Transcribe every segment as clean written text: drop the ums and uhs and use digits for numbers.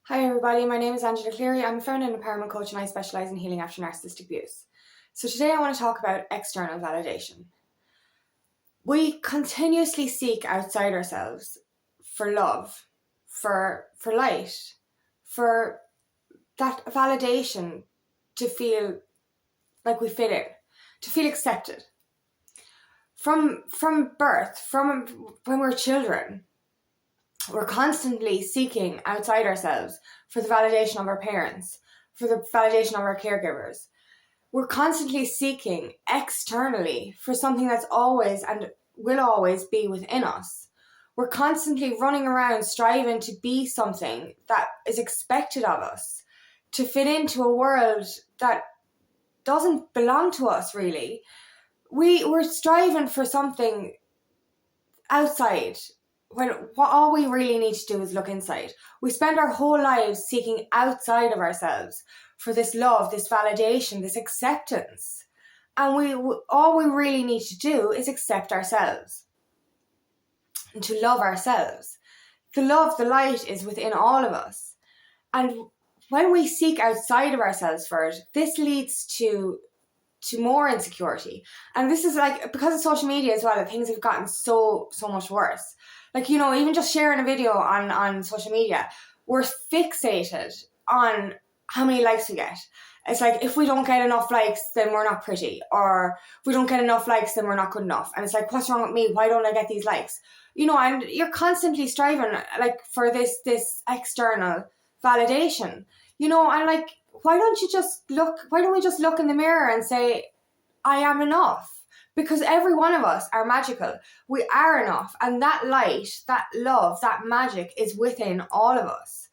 Hi everybody, my name is Angela Cleary. I'm a friend and empowerment coach and I specialise in healing after narcissistic abuse. So today I want to talk about external validation. We continuously seek outside ourselves for love, for light, for that validation to feel like we fit in, to feel accepted. From birth, from when we're children, we're constantly seeking outside ourselves for the validation of our parents, for the validation of our caregivers. We're constantly seeking externally for something that's always and will always be within us. We're constantly running around striving to be something that is expected of us, to fit into a world that doesn't belong to us, really. We're striving for something outside when what all we really need to do is look inside. We spend our whole lives seeking outside of ourselves for this love, this validation, this acceptance. And all we really need to do is accept ourselves and to love ourselves. The love, the light is within all of us. And when we seek outside of ourselves for it, this leads to more insecurity. And this is like, because of social media as well, that things have gotten so much worse. Like, you know, even just sharing a video on social media, we're fixated on how many likes we get. It's like, if we don't get enough likes, then we're not pretty. Or if we don't get enough likes, then we're not good enough. And it's like, what's wrong with me? Why don't I get these likes? You know, and you're constantly striving like for this external validation. You know, and like, why don't we just look in the mirror and say, I am enough? Because every one of us are magical. We are enough. And that light, that love, that magic is within all of us.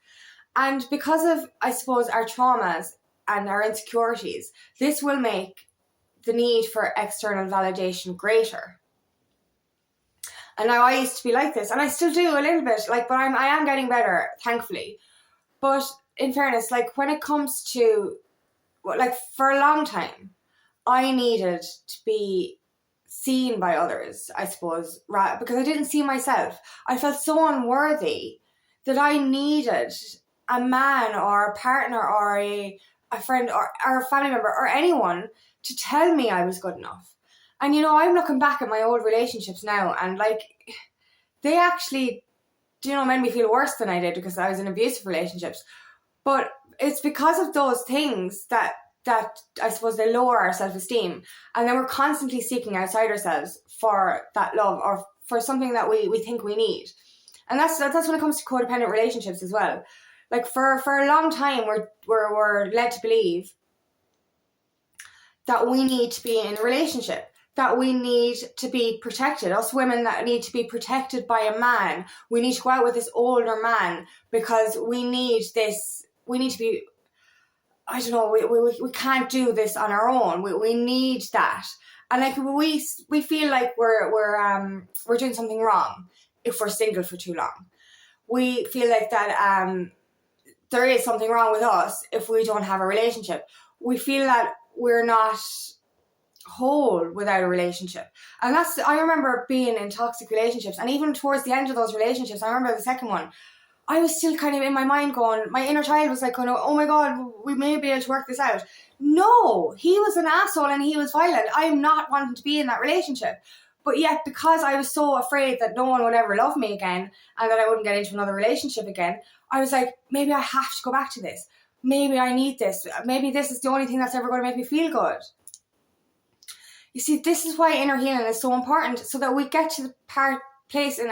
And because of, I suppose, our traumas and our insecurities, this will make the need for external validation greater. And now I used to be like this, and I still do a little bit, like, but I am getting better, thankfully. But in fairness, like, when it comes to, like, for a long time, I needed to be seen by others, I suppose, because I didn't see myself. I felt so unworthy that I needed a man or a partner or a friend or a family member or anyone to tell me I was good enough. And, you know, I'm looking back at my old relationships now, and, like, they actually, you know, made me feel worse than I did because I was in abusive relationships. But it's because of those things that I suppose they lower our self-esteem, and then we're constantly seeking outside ourselves for that love or for something that we think we need. And that's when it comes to codependent relationships as well. Like, for a long time we're led to believe that we need to be in a relationship, that we need to be protected. Us women that need to be protected by a man. We need to go out with this older man because we need to be, I don't know, we can't do this on our own. We need that. And like, we feel like we're doing something wrong if we're single for too long. We feel like that there is something wrong with us if we don't have a relationship. We feel that we're not whole without a relationship. And I remember being in toxic relationships, and even towards the end of those relationships, I remember the second one, I was still kind of in my mind going, my inner child was like, oh my God, we may be able to work this out. No, he was an asshole and he was violent. I'm not wanting to be in that relationship. But yet, because I was so afraid that no one would ever love me again and that I wouldn't get into another relationship again, I was like, maybe I have to go back to this. Maybe I need this. Maybe this is the only thing that's ever going to make me feel good. You see, this is why inner healing is so important, so that we get to the place in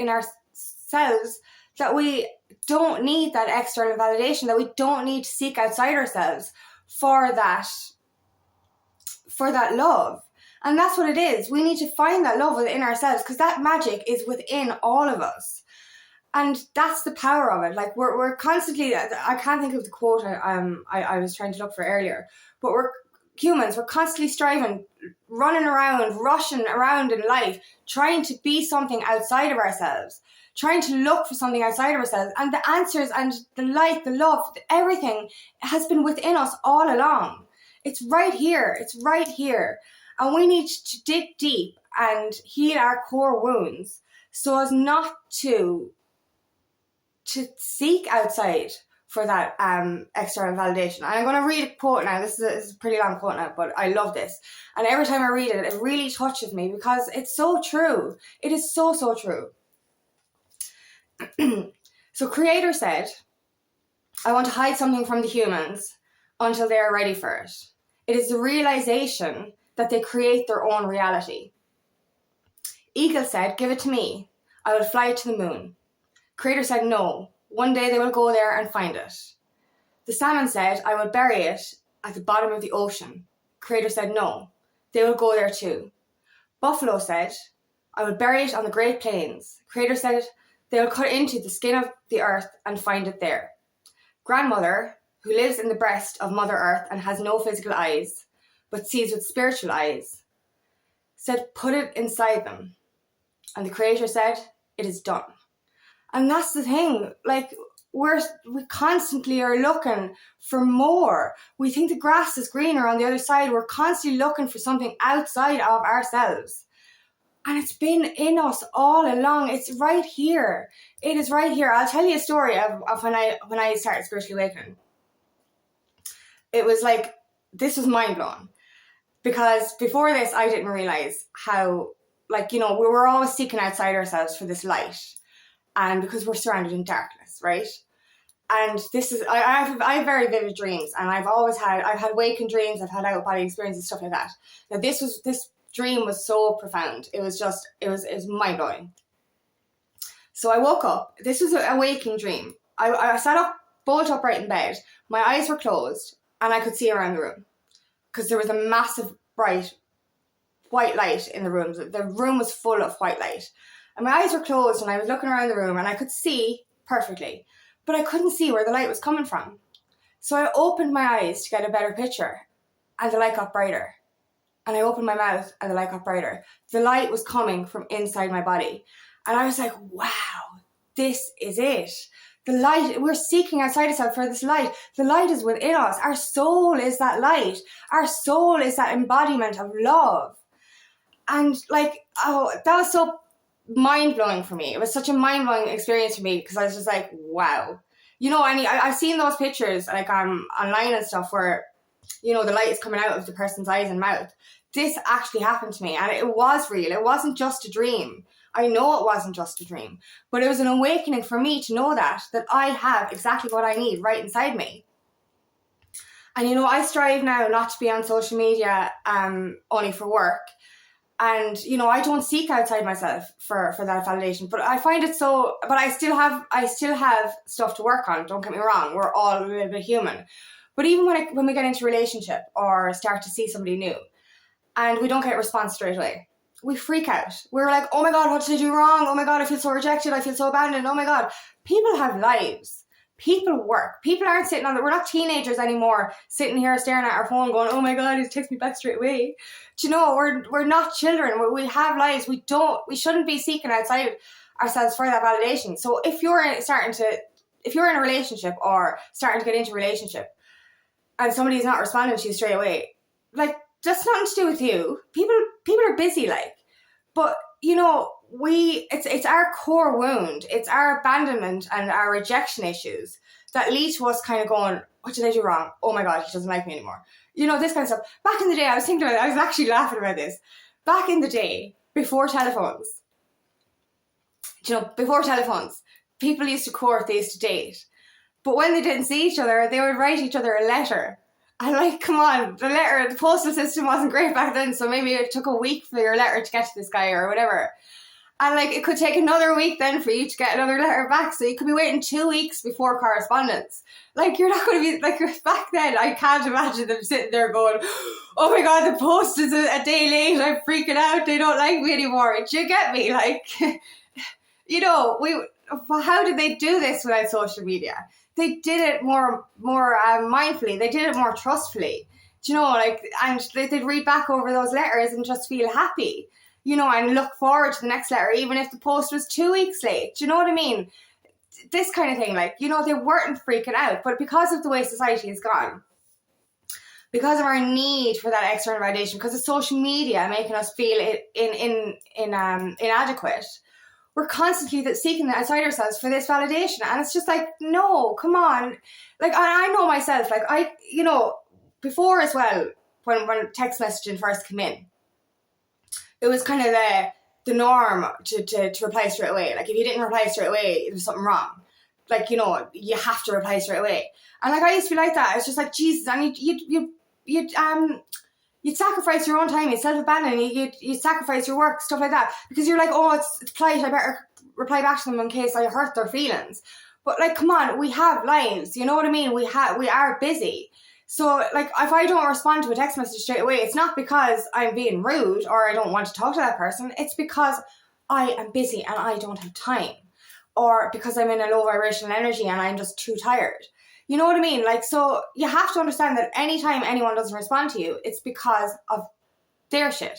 ourselves that we don't need that external validation, that we don't need to seek outside ourselves for that love. And that's what it is. We need to find that love within ourselves, because that magic is within all of us. And that's the power of it. Like, we're constantly, I can't think of the quote I was trying to look for earlier, but we're constantly striving, running around, rushing around in life, trying to be something outside of ourselves, trying to look for something outside of ourselves. And the answers and the light, the love, everything has been within us all along. It's right here. It's right here. And we need to dig deep and heal our core wounds so as not to seek outside for that external validation. And I'm going to read a quote now. This is a pretty long quote now, but I love this. And every time I read it, it really touches me because it's so true. It is so, so true. So Creator said, I want to hide something from the humans until they are ready for it. It is the realization that they create their own reality. Eagle said, give it to me. I will fly it to the moon. Creator said, no. One day they will go there and find it. The salmon said, I will bury it at the bottom of the ocean. Creator said, no. They will go there too. Buffalo said, I will bury it on the Great Plains. Creator said, they will cut into the skin of the earth and find it there. Grandmother, who lives in the breast of Mother Earth and has no physical eyes, but sees with spiritual eyes, said, put it inside them. And the Creator said, it is done. And that's the thing, like, we constantly are looking for more. We think the grass is greener on the other side. We're constantly looking for something outside of ourselves. And it's been in us all along. It's right here. It is right here. I'll tell you a story of when I started spiritually awakening. It was like, this was mind-blowing. Because before this, I didn't realize how, like, you know, we were always seeking outside ourselves for this light. And because we're surrounded in darkness, right? And this is, I have very vivid dreams, and I've had waking dreams, I've had out-of-body experiences, stuff like that. Now this dream was so profound. It was mind-blowing. So I woke up, this was a waking dream. I sat up, bolt upright in bed, my eyes were closed, and I could see around the room. Because there was a massive, bright, white light in the room. The room was full of white light. And my eyes were closed and I was looking around the room and I could see perfectly, but I couldn't see where the light was coming from. So I opened my eyes to get a better picture and the light got brighter. And I opened my mouth and the light got brighter. The light was coming from inside my body. And I was like, wow, this is it. The light, we're seeking outside ourselves for this light. The light is within us. Our soul is that light. Our soul is that embodiment of love. And like, oh, that was so mind-blowing for me. It was such a mind-blowing experience for me because I was just like, wow. You know, I've seen those pictures like online and stuff where, you know, the light is coming out of the person's eyes and mouth. This actually happened to me and it was real. It wasn't just a dream. I know it wasn't just a dream, but it was an awakening for me to know that I have exactly what I need right inside me. And, you know, I strive now not to be on social media only for work. And, you know, I don't seek outside myself for that validation, but I find it so, but I still have stuff to work on. Don't get me wrong. We're all a little bit human. But even when we get into a relationship or start to see somebody new and we don't get a response straight away, we freak out. We're like, oh my God, what did I do wrong? Oh my God, I feel so rejected. I feel so abandoned. Oh my God. People have lives. People work. People aren't sitting we're not teenagers anymore, sitting here staring at our phone going, oh my God, it takes me back straight away. Do you know, we're not children. We have lives. We shouldn't be seeking outside ourselves for that validation. So if you're in a relationship or starting to get into a relationship and somebody's not responding to you straight away, like, that's nothing to do with you. People are busy, like, but you know, it's our core wound, it's our abandonment and our rejection issues that lead to us kind of going, what did I do wrong? Oh my God, he doesn't like me anymore. You know, this kind of stuff. Back in the day, I was actually laughing about this. Back in the day, before telephones, people used to court, they used to date. But when they didn't see each other, they would write each other a letter. And like, come on, the postal system wasn't great back then, so maybe it took a week for your letter to get to this guy or whatever. And like, it could take another week then for you to get another letter back, so you could be waiting 2 weeks before correspondence. Like, you're not going to be, like, back then, I can't imagine them sitting there going, oh my God, the post is a day late, I'm freaking out, they don't like me anymore. Do you get me? Like, you know, how did they do this without social media? They did it more mindfully. They did it more trustfully. Do you know, like, and they'd read back over those letters and just feel happy, you know, and look forward to the next letter, even if the post was 2 weeks late. Do you know what I mean? This kind of thing, like, you know, they weren't freaking out. But because of the way society has gone, because of our need for that external validation, because of social media making us feel inadequate, we're constantly seeking outside ourselves for this validation. And it's just like, no, come on. Like, I know myself, like, before as well, when text messaging first came in, it was kind of the norm to reply straight away. Like, if you didn't reply straight away, there was something wrong. Like, you have to reply straight away. And like, I used to be like that. It's just like, Jesus, and you'd sacrifice your own time, you'd self-abandon, you'd sacrifice your work, stuff like that, because you're like, oh, it's polite, I better reply back to them in case I hurt their feelings. But like, come on, we have lives, you know what I mean? We are busy. So like, if I don't respond to a text message straight away, it's not because I'm being rude or I don't want to talk to that person. It's because I am busy and I don't have time, or because I'm in a low vibrational energy and I'm just too tired. You know what I mean? Like, so you have to understand that anytime anyone doesn't respond to you, it's because of their shit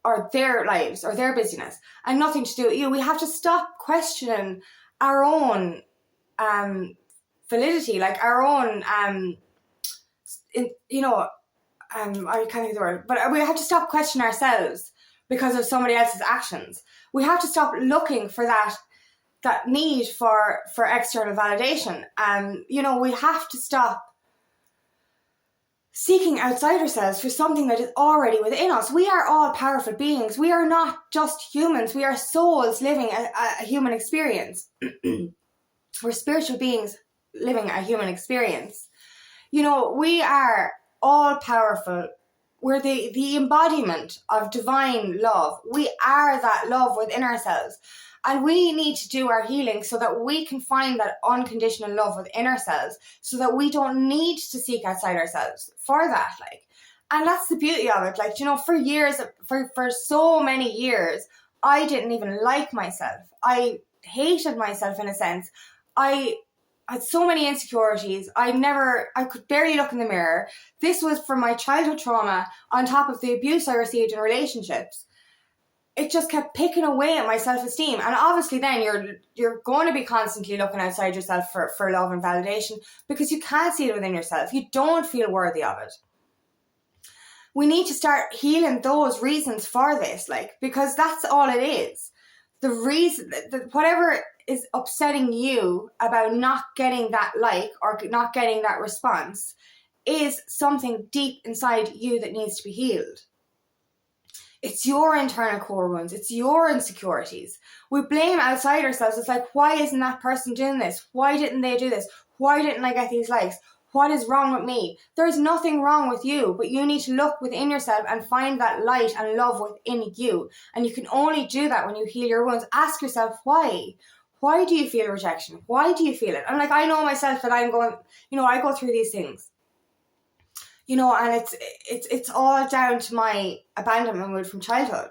or their lives or their busyness and nothing to do with you. We have to stop questioning our own validity, like our own, I can't think of the word, but we have to stop questioning ourselves because of somebody else's actions. We have to stop looking for that need for external validation. We have to stop seeking outside ourselves for something that is already within us. We are all powerful beings. We are not just humans. We are souls living a human experience. We're spiritual beings living a human experience. We are all powerful. We're the embodiment of divine love. We are that love within ourselves. And we need to do our healing so that we can find that unconditional love within ourselves, so that we don't need to seek outside ourselves for that. Like, and that's the beauty of it. Like, for years, for so many years, I didn't even like myself. I hated myself in a sense. I had so many insecurities. I could barely look in the mirror. This was from my childhood trauma on top of the abuse I received in relationships. It just kept picking away at my self-esteem. And obviously then you're going to be constantly looking outside yourself for love and validation, because you can't see it within yourself. You don't feel worthy of it. We need to start healing those reasons for this, because that's all it is. The reason, whatever is upsetting you about not getting that or not getting that response, is something deep inside you that needs to be healed. It's your internal core wounds. It's your insecurities. We blame outside ourselves. It's like, why isn't that person doing this? Why didn't they do this? Why didn't I get these likes? What is wrong with me? There's nothing wrong with you, but you need to look within yourself and find that light and love within you. And you can only do that when you heal your wounds. Ask yourself, why? Why do you feel rejection? Why do you feel it? And I know myself that I'm going, I go through these things. And it's all down to my abandonment mood from childhood.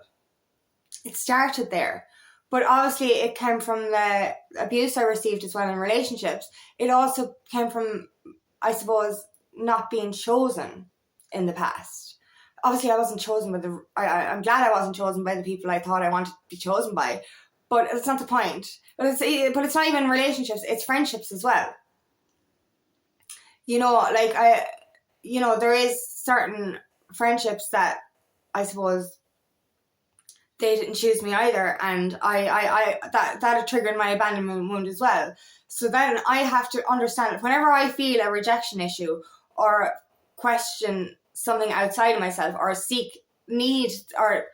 It started there. But obviously it came from the abuse I received as well in relationships. It also came from, I suppose, not being chosen in the past. Obviously I wasn't chosen I'm glad I wasn't chosen by the people I thought I wanted to be chosen by. But it's not the point. But it's not even relationships, it's friendships as well. There is certain friendships that I suppose they didn't choose me either, and that triggered my abandonment wound as well. So then I have to understand that whenever I feel a rejection issue or question something outside of myself or seek that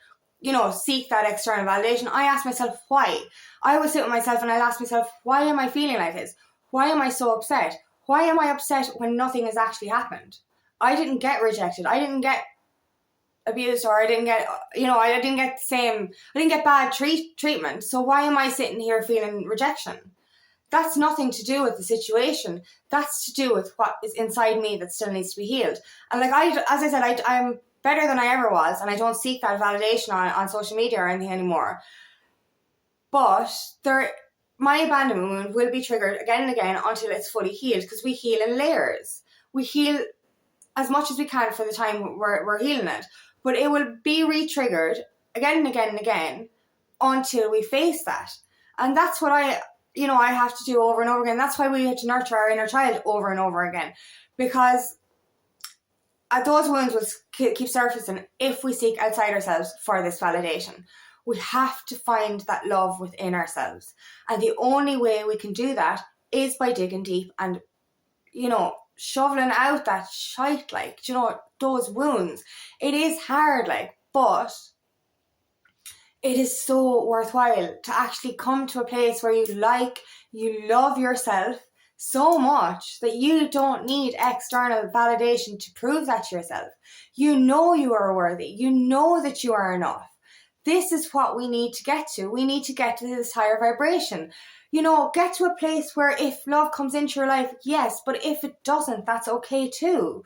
external validation, I ask myself why. I will sit with myself and I'll ask myself, why am I feeling like this? Why am I so upset? Why am I upset when nothing has actually happened? I didn't get rejected. I didn't get abused, or I didn't get, I didn't get bad treatment. So why am I sitting here feeling rejection? That's nothing to do with the situation. That's to do with what is inside me that still needs to be healed. And as I said, I'm better than I ever was, and I don't seek that validation on social media or anything anymore. But my abandonment wound will be triggered again and again until it's fully healed, because we heal in layers. We heal as much as we can for the time we're healing it. But it will be re-triggered again and again and again until we face that. And that's what I have to do over and over again. That's why we have to nurture our inner child over and over again. Because those wounds will keep surfacing if we seek outside ourselves for this validation. We have to find that love within ourselves. And the only way we can do that is by digging deep and, shoveling out that shite, those wounds. It is hard, but it is so worthwhile to actually come to a place where you love yourself so much that you don't need external validation to prove that to yourself. You know you are worthy. You know that you are enough. This is what we need to get to. We need to get to this higher vibration. Get to a place where if love comes into your life, yes, but if it doesn't, that's okay too.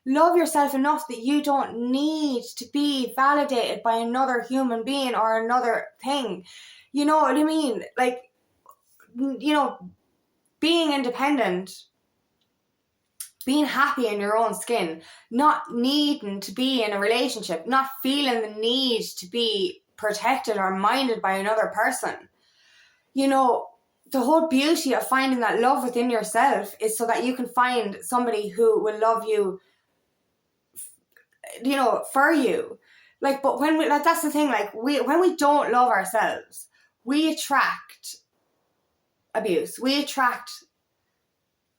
Love yourself enough that you don't need to be validated by another human being or another thing. You know what I mean? Being independent, being happy in your own skin, not needing to be in a relationship, not feeling the need to be protected or minded by another person. The whole beauty of finding that love within yourself is so that you can find somebody who will love you, for you. But when that's the thing, when we don't love ourselves, we attract abuse. We attract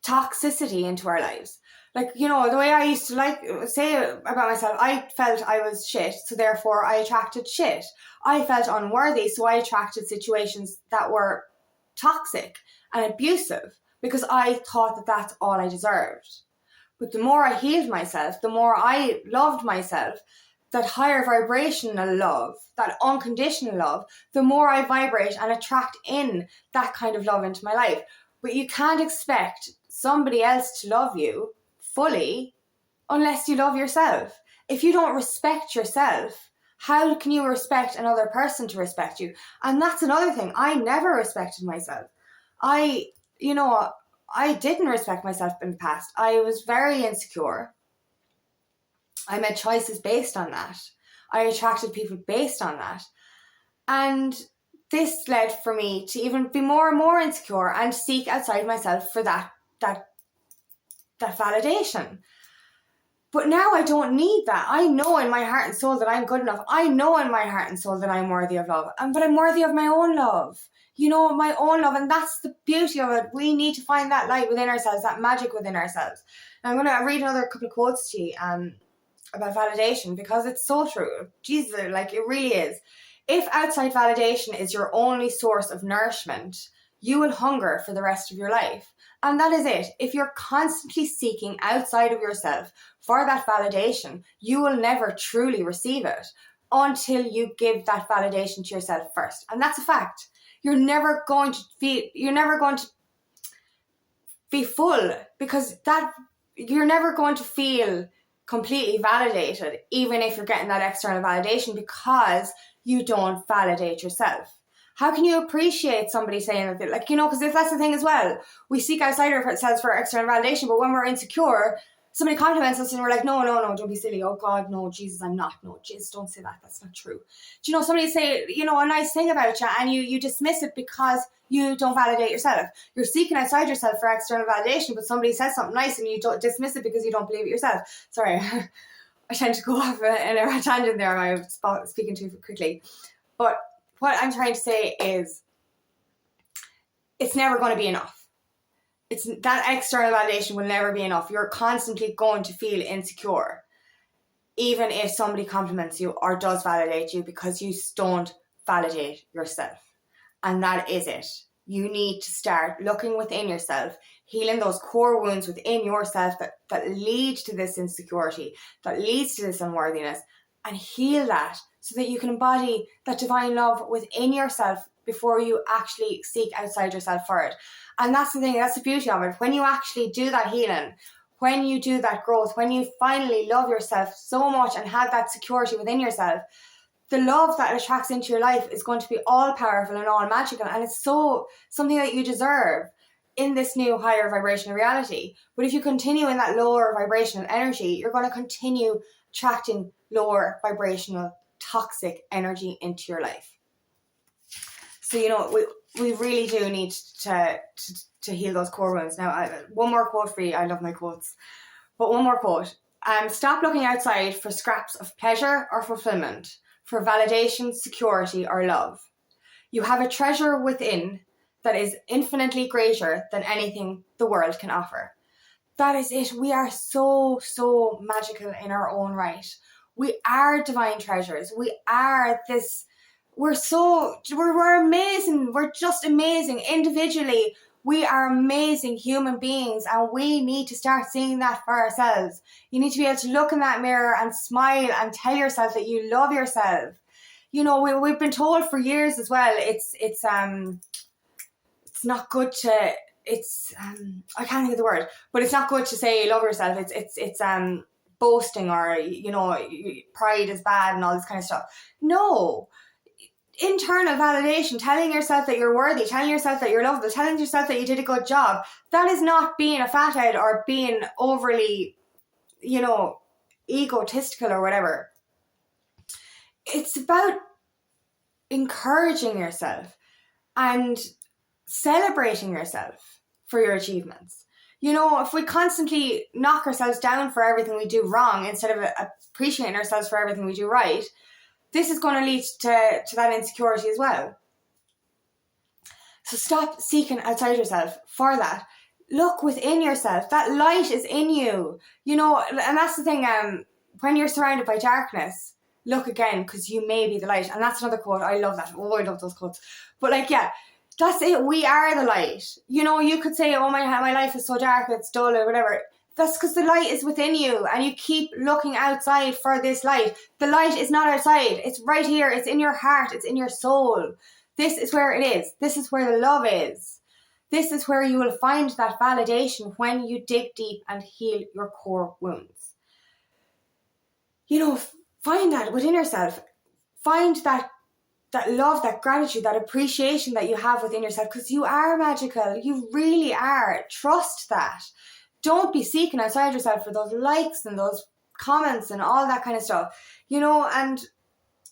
toxicity into our lives. The way I used to say about myself, I felt I was shit, so therefore I attracted shit. I felt unworthy, so I attracted situations that were toxic and abusive because I thought that that's all I deserved. But the more I healed myself, the more I loved myself, that higher vibrational love, that unconditional love, the more I vibrate and attract in that kind of love into my life. But you can't expect somebody else to love you fully unless you love yourself. If you don't respect yourself, how can you expect another person to respect you? And that's another thing. I never respected myself. I didn't respect myself in the past. I was very insecure. I made choices based on that. I attracted people based on that. And this led for me to even be more and more insecure and seek outside myself for that validation. But now I don't need that. I know in my heart and soul that I'm good enough. I know in my heart and soul that I'm worthy of love. But I'm worthy of my own love. My own love. And that's the beauty of it. We need to find that light within ourselves, that magic within ourselves. And I'm going to read another couple of quotes to you about validation because it's so true. Jesus, it really is. If outside validation is your only source of nourishment, you will hunger for the rest of your life. And that is it. If you're constantly seeking outside of yourself for that validation, you will never truly receive it until you give that validation to yourself first. And that's a fact. You're never going to be full because you're never going to feel completely validated, even if you're getting that external validation, because you don't validate yourself. How can you appreciate somebody saying that, because if that's the thing as well, we seek outside ourselves for external validation, but when we're insecure, somebody compliments us and we're like, no, don't be silly. Oh God, no, Jesus, I'm not. No, Jesus, don't say that. That's not true. Do somebody say, a nice thing about you and you dismiss it because you don't validate yourself. You're seeking outside yourself for external validation, but somebody says something nice and you don't dismiss it because you don't believe it yourself. Sorry, I tend to go off in a tangent there. I'm speaking too quickly. But what I'm trying to say is it's never going to be enough. It's that external validation will never be enough. You're constantly going to feel insecure, even if somebody compliments you or does validate you, because you don't validate yourself. And that is it. You need to start looking within yourself, healing those core wounds within yourself that lead to this insecurity, that leads to this unworthiness, and heal that so that you can embody that divine love within yourself before you actually seek outside yourself for it. And that's the thing, that's the beauty of it. When you actually do that healing, when you do that growth, when you finally love yourself so much and have that security within yourself, the love that attracts into your life is going to be all powerful and all magical. And it's so something that you deserve in this new higher vibrational reality. But if you continue in that lower vibrational energy, you're going to continue attracting lower vibrational toxic energy into your life. So, we really do need to heal those core wounds. Now, one more quote for you. I love my quotes. But one more quote. Stop looking outside for scraps of pleasure or fulfillment. for validation, security, or love. You have a treasure within that is infinitely greater than anything the world can offer. That is it. We are so, so magical in our own right. We are divine treasures. We are this, we're amazing. We're just amazing. Individually, we are amazing human beings, and we need to start seeing that for ourselves. You need to be able to look in that mirror and smile and tell yourself that you love yourself. You know, we've been told for years as well, it's not good to, I can't think of the word, but it's not good to say you love yourself. It's boasting, or, you know, pride is bad and all this kind of stuff. No. Internal validation, telling yourself that you're worthy, telling yourself that you're lovable, telling yourself that you did a good job, that is not being a fathead or being overly, you know, egotistical or whatever. It's about encouraging yourself and celebrating yourself for your achievements. You know, if we constantly knock ourselves down for everything we do wrong instead of appreciating ourselves for everything we do right, this is going to lead to that insecurity as well. So stop seeking outside yourself for that. Look within yourself. That light is in you. You know, and that's the thing, when you're surrounded by darkness, look again, because you may be the light. And that's another quote. I love that. Oh, I love those quotes. But like, yeah, that's it. We are the light. You know, you could say, oh, my life is so dark, it's dull or whatever. That's because the light is within you, and you keep looking outside for this light. The light is not outside. It's right here. It's in your heart. It's in your soul. This is where it is. This is where the love is. This is where you will find that validation when you dig deep and heal your core wounds. You know, find that within yourself. Find that love, that gratitude, that appreciation that you have within yourself, because you are magical. You really are. Trust that. Don't be seeking outside yourself for those likes and those comments and all that kind of stuff. You know, and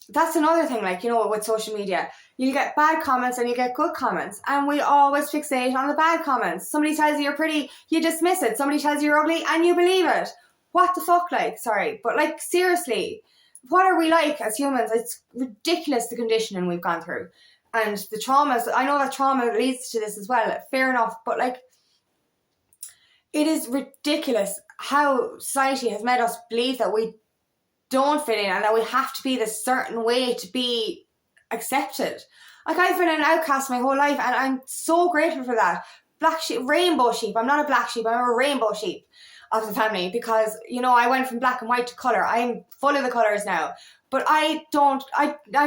that's another thing, like, you know, with social media. You get bad comments and you get good comments. And we always fixate on the bad comments. Somebody tells you you're pretty, you dismiss it. Somebody tells you you're ugly and you believe it. What the fuck, like, sorry. But, like, seriously, what are we like as humans? It's ridiculous, the conditioning we've gone through. And the traumas, I know that trauma leads to this as well. Fair enough. But, like, it is ridiculous how society has made us believe that we don't fit in and that we have to be this certain way to be accepted. Like, I've been an outcast my whole life, and I'm so grateful for that. Black sheep, rainbow sheep. I'm not a black sheep, I'm a rainbow sheep of the family, because, you know, I went from black and white to colour. I'm full of the colours now. But I've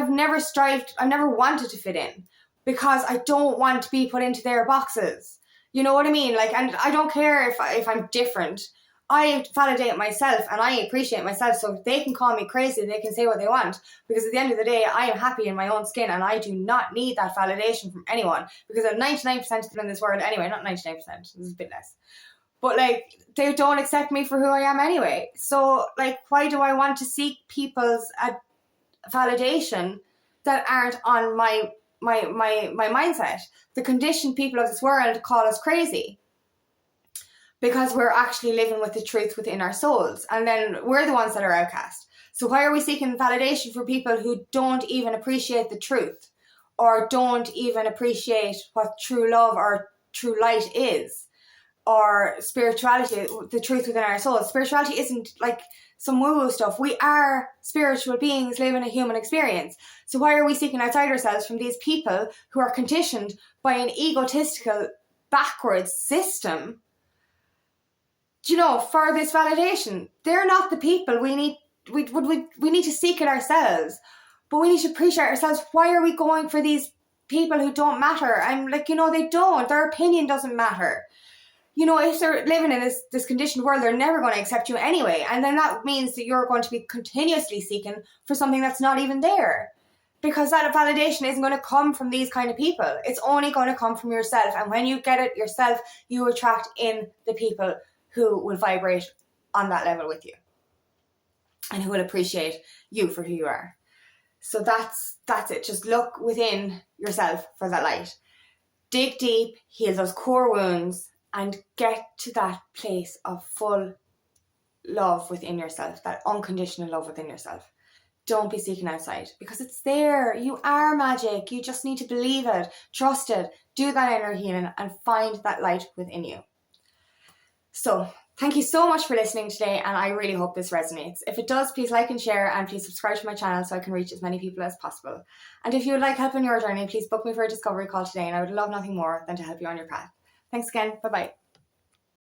never wanted to fit in, because I don't want to be put into their boxes. You know what I mean? Like, and I don't care if I'm different. I validate myself and I appreciate myself, so they can call me crazy, they can say what they want, because at the end of the day, I am happy in my own skin and I do not need that validation from anyone, because 99% of them in this world, anyway, not 99%, this is a bit less, but like, they don't accept me for who I am anyway. So like, why do I want to seek people's validation that aren't on my mindset? The conditioned people of this world call us crazy, because we're actually living with the truth within our souls, and then we're the ones that are outcast. So why are we seeking validation for people who don't even appreciate the truth, or don't even appreciate what true love or true light is, or spirituality, the truth within our souls? Spirituality isn't like some woo-woo stuff. We are spiritual beings living a human experience. So why are we seeking outside ourselves from these people who are conditioned by an egotistical, backwards system, you know, for this validation? They're not the people we need. We need to seek it ourselves, but we need to appreciate ourselves. Why are we going for these people who don't matter? I'm like, you know, they don't. Their opinion doesn't matter. You know, if they're living in this conditioned world, they're never going to accept you anyway. And then that means that you're going to be continuously seeking for something that's not even there, because that validation isn't going to come from these kind of people. It's only going to come from yourself. And when you get it yourself, you attract in the people who will vibrate on that level with you and who will appreciate you for who you are. So that's it. Just look within yourself for that light. Dig deep, heal those core wounds, and get to that place of full love within yourself, that unconditional love within yourself. don't be seeking outside, because it's there. You are magic. You just need to believe it, trust it, do that inner healing, and find that light within you. So thank you so much for listening today, and I really hope this resonates. If it does, please like and share, and please subscribe to my channel so I can reach as many people as possible. And if you would like help in your journey, please book me for a discovery call today, and I would love nothing more than to help you on your path. Thanks again. Bye-bye.